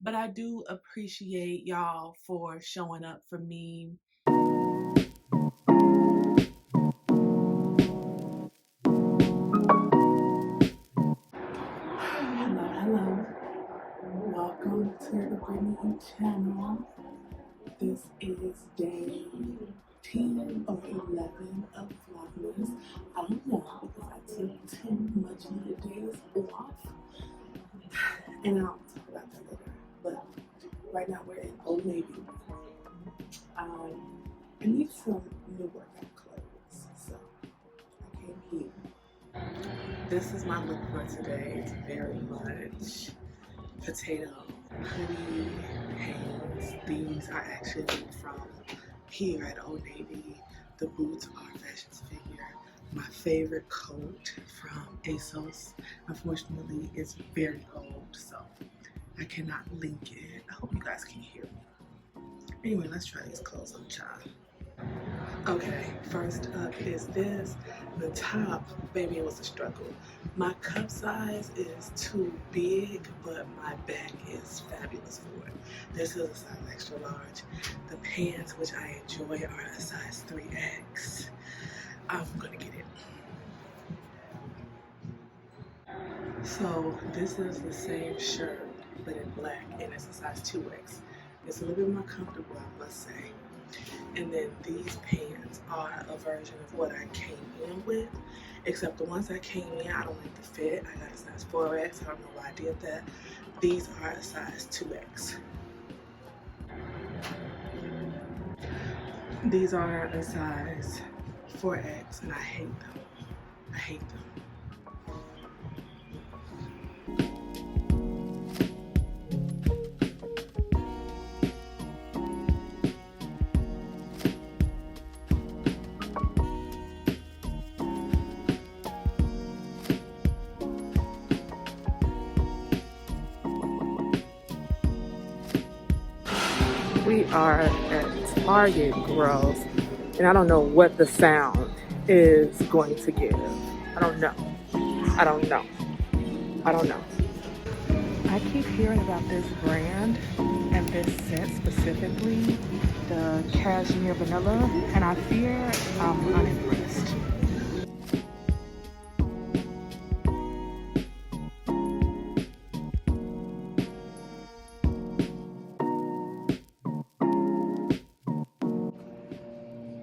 but I do appreciate y'all for showing up for me. Hello. Welcome to the Brittneyinc channel. This is day 10 or 11 of Vlogmas. I don't know because I took 10 much needed days off. And I'll talk about that later. But right now we're in Old Navy. I need some new workout clothes, so I came here. This is my look for today. It's very much potato hoodie, pants. These are actually from here at Old Navy. The boots are Fashion Figure. My favorite coat from ASOS. Unfortunately, it's very old, so I cannot link it. I hope you guys can hear me. Anyway, let's try these clothes on, child. Okay, first up is this. The top, baby, it was a struggle. My cup size is too big, but my back is fabulous for it. This is a size extra large. The pants, which I enjoy, are a size 3X. I'm gonna get it. So this is the same shirt, but in black, and it's a size 2X. It's a little bit more comfortable, I must say. And then these pants are a version of what I came in with, except the ones I came in, I don't like the fit. I got a size 4X. I don't know why I did that. These are a size 2X. These are a size 4X, and I hate them. I hate them. We are at Target Grove, and I don't know what the sound is going to give. I don't know. I keep hearing about this brand and this scent specifically, the cashmere vanilla, and I fear I'm unimpressed.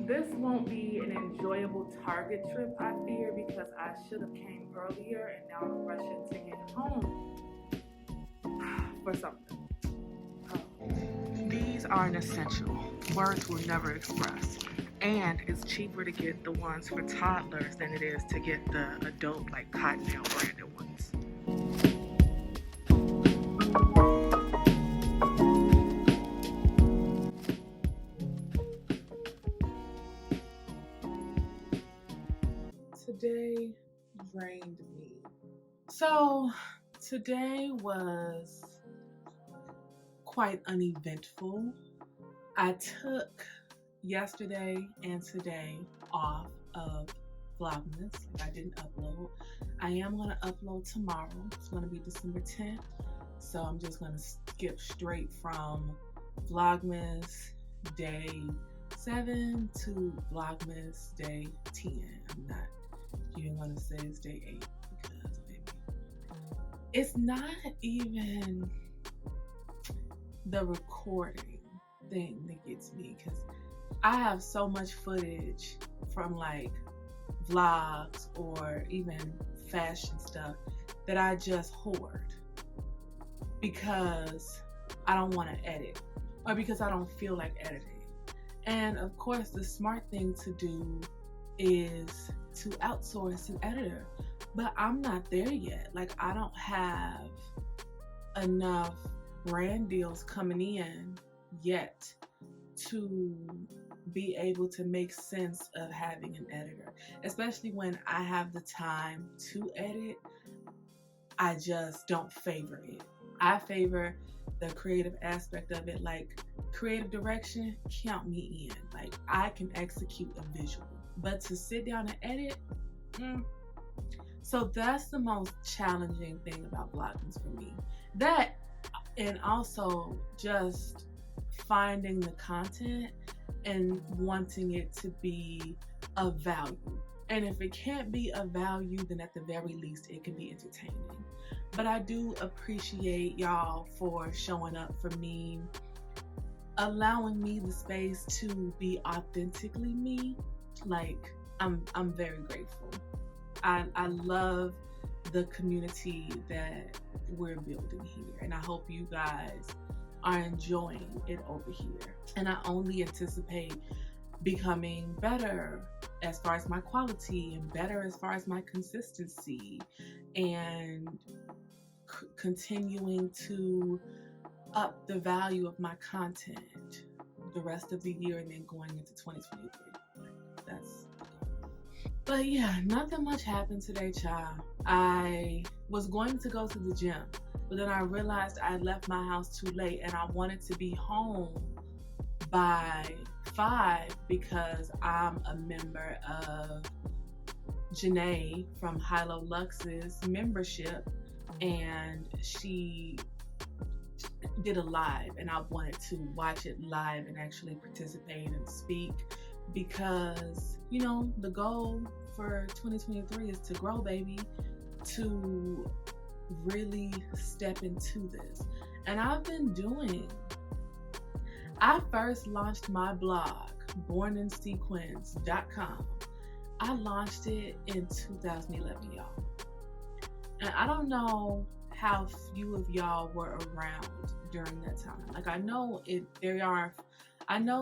This won't be an enjoyable Target trip, I fear, because I should have came earlier and now I'm rushing to get home for something. These are an essential. Words will never express. And it's cheaper to get the ones for toddlers than it is to get the adult, like Cottonelle branded ones. Today drained me. So today was quite uneventful. I took yesterday and today off of Vlogmas. I didn't upload. I am going to upload tomorrow. It's going to be December 10th. So I'm just going to skip straight from Vlogmas day 7 to Vlogmas day 10. I'm not even going to say it's day 8 because baby, it's not even the recording thing that gets me, because I have so much footage from like vlogs or even fashion stuff that I just hoard because I don't want to edit or because I don't feel like editing. And of course, the smart thing to do is to outsource an editor, but I'm not there yet. Like, I don't have enough brand deals coming in yet to be able to make sense of having an editor, especially when I have the time to edit. I just don't favor it. I favor the creative aspect of it. Like, creative direction, count me in. Like, I can execute a visual, but to sit down and edit, So that's the most challenging thing about Vlogmas for me. That and also just finding the content and wanting it to be of value. And if it can't be of value, then at the very least it can be entertaining. But I do appreciate y'all for showing up for me, allowing me the space to be authentically me. Like, I'm very grateful. I love the community that we're building here, and I hope you guys are enjoying it over here. And I only anticipate becoming better as far as my quality, and better as far as my consistency, and continuing to up the value of my content the rest of the year, and then going into 2023. But yeah, nothing much happened today, child. I was going to go to the gym, but then I realized I left my house too late, and I wanted to be home by 5 because I'm a member of Janae from Hilo Lux's membership, and she did a live, and I wanted to watch it live and actually participate and speak, because, you know, the goal for 2023 is to grow, baby, to really step into this. And I've been doing. I first launched my blog, borninsequence.com. I launched it in 2011, y'all. And I don't know how few of y'all were around during that time. Like, I know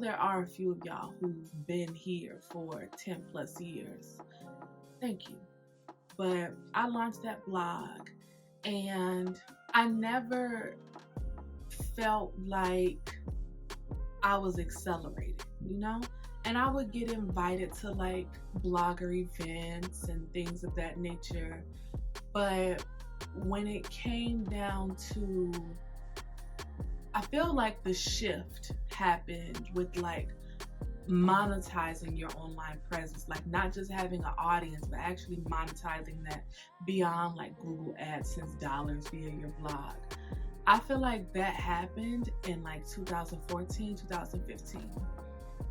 there are a few of y'all who've been here for 10 plus years. Thank you. But I launched that blog, and I never felt like I was accelerated, you know? And I would get invited to like blogger events and things of that nature. But when it came down to, I feel like the shift happened with like monetizing your online presence, like not just having an audience, but actually monetizing that beyond like Google AdSense dollars via your blog. I feel like that happened in like 2014, 2015.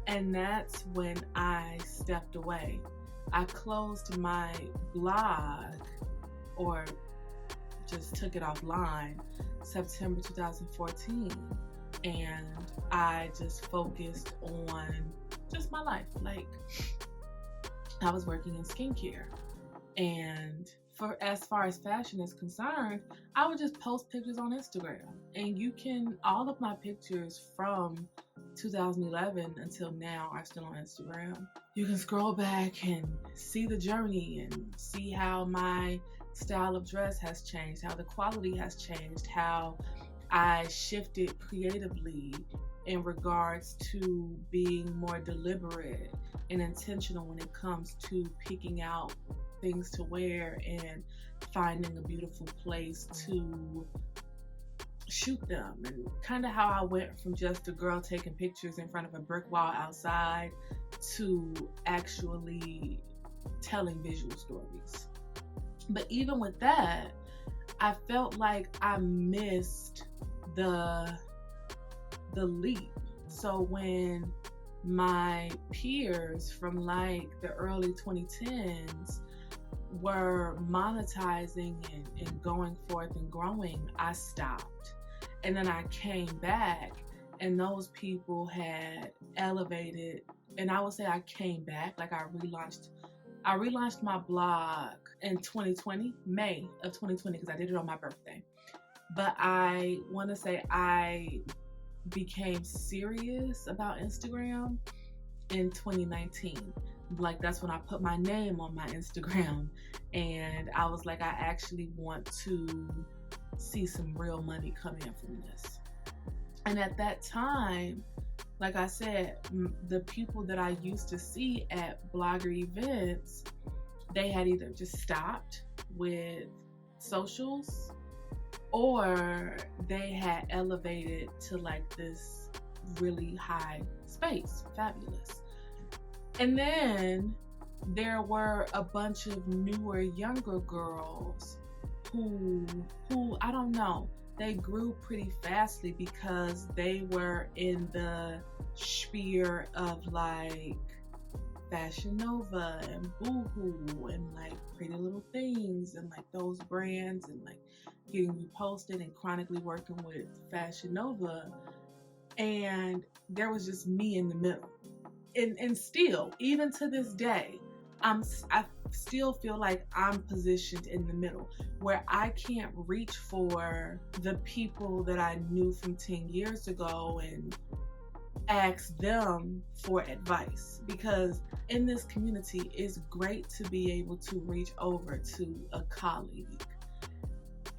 And that's when I stepped away. I closed my blog, or just took it offline, September 2014. And I just focused on just my life. Like, I was working in skincare, and for as far as fashion is concerned, I would just post pictures on Instagram. And you can, all of my pictures from 2011 until now are still on Instagram. You can scroll back and see the journey and see how my style of dress has changed, how the quality has changed, how I shifted creatively in regards to being more deliberate and intentional when it comes to picking out things to wear and finding a beautiful place to shoot them, and kind of how I went from just a girl taking pictures in front of a brick wall outside to actually telling visual stories. But even with that, I felt like I missed the leap. So when my peers from like the early 2010s were monetizing and going forth and growing, I stopped. And then I came back, and those people had elevated, and I would say I came back, like I relaunched my blog in 2020, May of 2020, because I did it on my birthday. But I want to say I became serious about Instagram in 2019. Like, that's when I put my name on my Instagram, and I was like, I actually want to see some real money come in from this. And at that time, like I said, the people that I used to see at blogger events, they had either just stopped with socials, or they had elevated to like this really high space, fabulous. And then there were a bunch of newer, younger girls who I don't know, they grew pretty fastly because they were in the sphere of like Fashion Nova and Boohoo and like Pretty Little Things and like those brands, and like getting reposted and chronically working with Fashion Nova. And there was just me in the middle. And still, even to this day, I still feel like I'm positioned in the middle, where I can't reach for the people that I knew from 10 years ago and ask them for advice, because in this community it's great to be able to reach over to a colleague.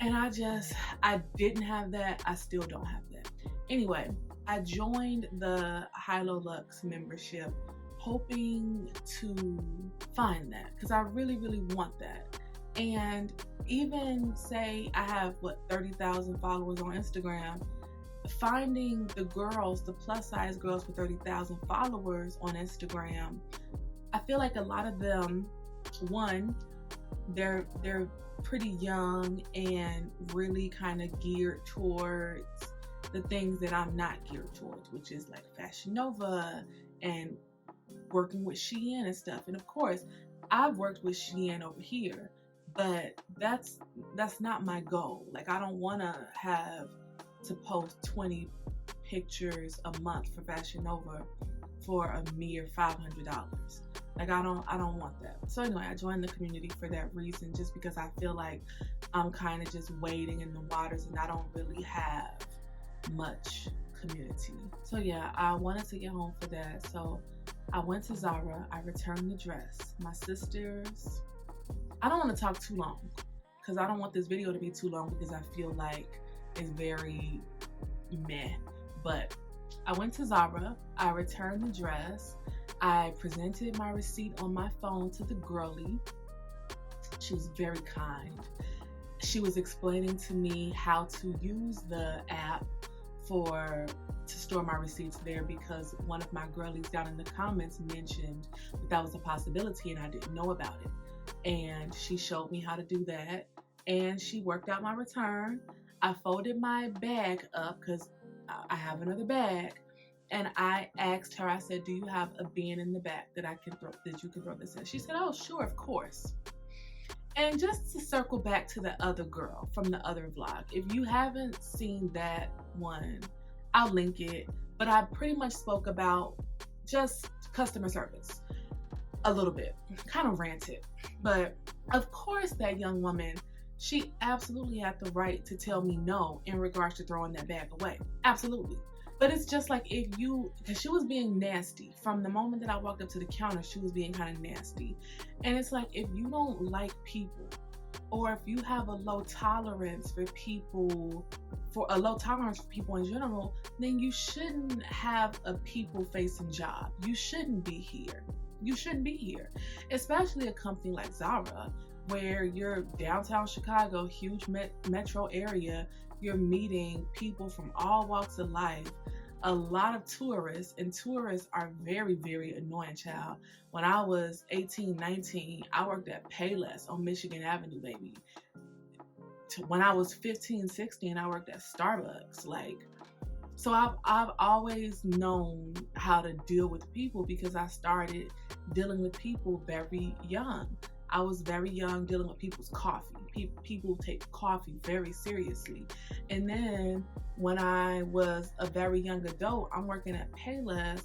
And I didn't have that. I still don't have that. Anyway, I joined the Hilo Lux membership hoping to find that, because I really, really want that. And even say I have 30,000 followers on Instagram, finding the girls, the plus size girls with 30,000 followers on Instagram, I feel like a lot of them, one, they're pretty young and really kind of geared towards the things that I'm not geared towards, which is like Fashion Nova and working with Shein and stuff. And of course, I've worked with Shein over here, but that's not my goal. Like, I don't want to have to post 20 pictures a month for Fashion Nova for a mere $500. Like, I don't want that. So anyway, I joined the community for that reason, just because I feel like I'm kind of just wading in the waters and I don't really have much community. So yeah, I wanted to get home for that. So I went to ZARA, I returned the dress. My sisters, I don't want to talk too long because I don't want this video to be too long, because I feel like it's very meh. But I went to ZARA, I returned the dress, I presented my receipt on my phone to the girlie. She was very kind. She was explaining to me how to use the app to store my receipts there, because one of my girlies down in the comments mentioned that was a possibility and I didn't know about it. And she showed me how to do that, and she worked out my return. I folded my bag up because I have another bag, and I asked her, I said, do you have a bin in the back that you can throw this in? She said, oh, sure, of course. And just to circle back to the other girl from the other vlog, if you haven't seen that one, I'll link it. But I pretty much spoke about just customer service a little bit, kind of ranted. But of course, that young woman, she absolutely had the right to tell me no in regards to throwing that bag away. Absolutely. But it's just like, because she was being nasty. From the moment that I walked up to the counter, she was being kind of nasty. And it's like, if you don't like people, or if you have a low tolerance for people in general, then you shouldn't have a people-facing job. You shouldn't be here. You shouldn't be here. Especially a company like ZARA, where you're downtown Chicago, huge metro area, you're meeting people from all walks of life, a lot of tourists, and tourists are very, very annoying, child. When I was 18, 19, I worked at Payless on Michigan Avenue, baby. When I was 15, 16, I worked at Starbucks. So I've always known how to deal with people, because I started dealing with people very young. I was very young dealing with people's coffee. People take coffee very seriously. And then when I was a very young adult, I'm working at Payless.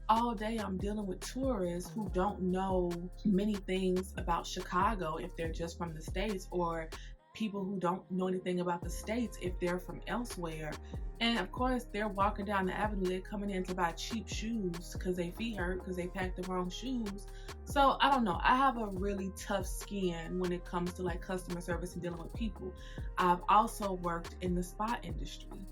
All day I'm dealing with tourists who don't know many things about Chicago if they're just from the States, or people who don't know anything about the States if they're from elsewhere. And of course, they're walking down the avenue, they're coming in to buy cheap shoes because their feet hurt because they packed the wrong shoes. So I don't know, I have a really tough skin when it comes to like customer service and dealing with people. I've also worked in the spa industry,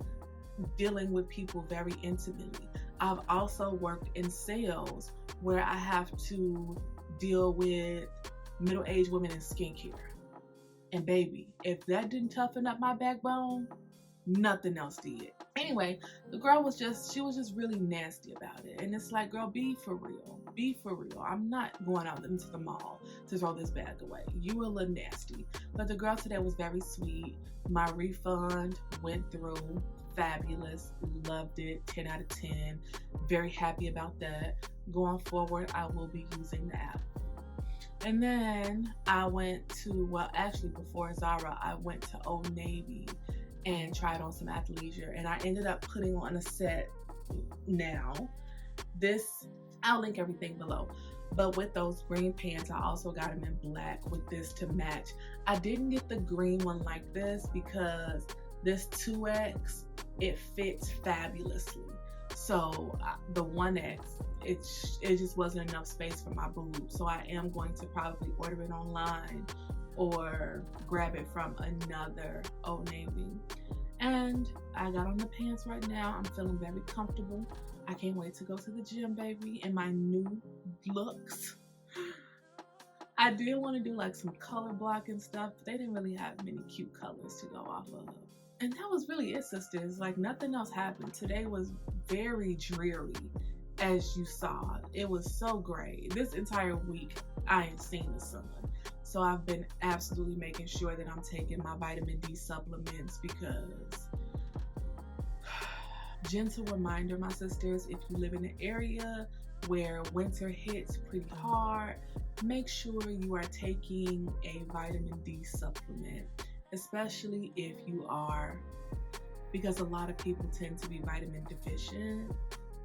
dealing with people very intimately. I've also worked in sales where I have to deal with middle-aged women in skincare. And baby, if that didn't toughen up my backbone, nothing else did. Anyway, the girl was just really nasty about it. And it's like, girl, be for real. be for real. I'm not going out into the mall to throw this bag away. You were a little nasty. But the girl today was very sweet. My refund went through. Fabulous. Loved it. 10 out of 10. Very happy about that. Going forward, I will be using the app. And then I went to, well, actually before ZARA, I went to Old Navy and tried on some athleisure. And I ended up putting on a set now. This, I'll link everything below. But with those green pants, I also got them in black with this to match. I didn't get the green one like this because this 2X, it fits fabulously. So the 1X, it just wasn't enough space for my boobs. So I am going to probably order it online or grab it from another Old Navy. And I got on the pants right now. I'm feeling very comfortable. I can't wait to go to the gym, baby, in my new looks. I did want to do like some color blocking stuff, but they didn't really have many cute colors to go off of. And that was really it, sisters. Like, nothing else happened. Today was very dreary, as you saw. It was so gray. This entire week, I ain't seen the sun. So I've been absolutely making sure that I'm taking my vitamin D supplements because, gentle reminder, my sisters, if you live in an area where winter hits pretty hard, make sure you are taking a vitamin D supplement, especially if you are, because a lot of people tend to be vitamin deficient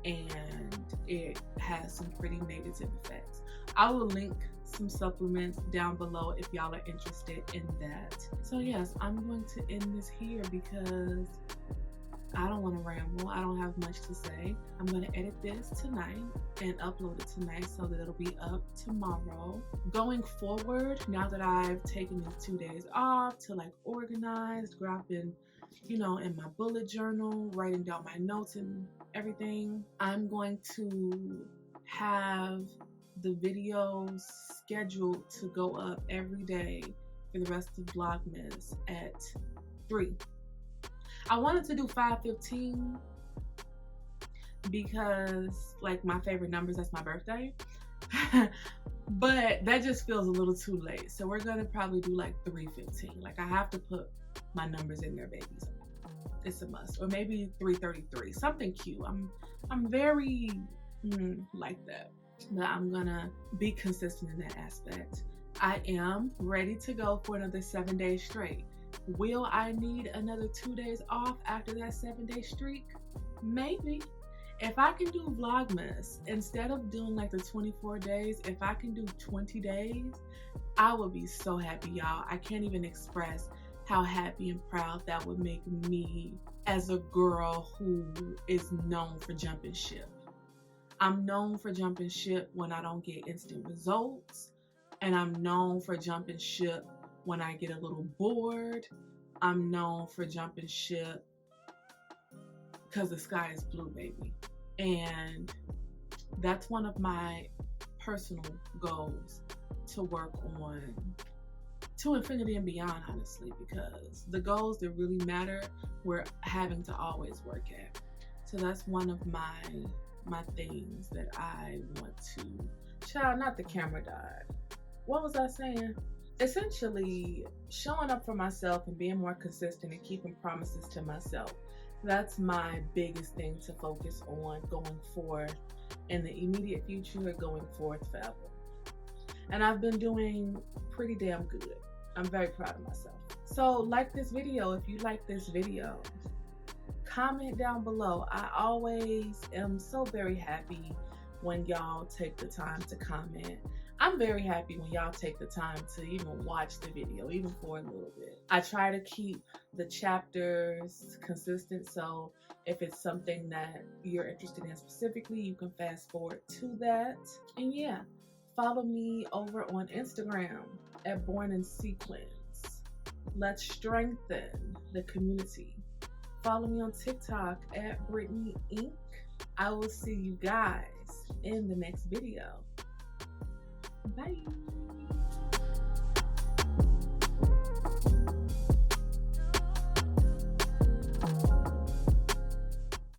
and it has some pretty negative effects. I will link some supplements down below if y'all are interested in that. So yes, I'm going to end this here because I don't want to ramble. I don't have much to say. I'm going to edit this tonight and upload it tonight so that it'll be up tomorrow. Going forward, now that I've taken these 2 days off to like organize, grabbing, you know, in my bullet journal, writing down my notes and everything, I'm going to have the videos scheduled to go up every day for the rest of Vlogmas at 3. I wanted to do 5:15 because, like, my favorite numbers, that's my birthday. But that just feels a little too late. So we're gonna probably do like 3:15. Like, I have to put my numbers in there, babies. It's a must. Or maybe 3:33. Something cute. I'm very like that. But I'm gonna be consistent in that aspect. I am ready to go for another 7 days straight. Will I need another 2 days off after that 7-day streak? Maybe. If I can do Vlogmas, instead of doing like the 24 days, if I can do 20 days, I would be so happy, y'all. I can't even express how happy and proud that would make me as a girl who is known for jumping ship. I'm known for jumping ship when I don't get instant results, and I'm known for jumping ship when I get a little bored. I'm known for jumping ship because the sky is blue, baby. And that's one of my personal goals to work on to infinity and beyond, honestly, because the goals that really matter, we're having to always work at. So that's one of my things that I want to, child, not the camera died. What was I saying? Essentially, showing up for myself and being more consistent and keeping promises to myself. That's my biggest thing to focus on going forward in the immediate future, going forth forever. And I've been doing pretty damn good. I'm very proud of myself. So like this video if you like this video. Comment down below. I always am so very happy when y'all take the time to comment. I'm very happy when y'all take the time to even watch the video, even for a little bit. I try to keep the chapters consistent, so if it's something that you're interested in specifically, you can fast forward to that. And yeah, follow me over on Instagram at Born in Sequence. Let's strengthen the community. Follow me on TikTok at Brittneyinc. I will see you guys in the next video. Bye.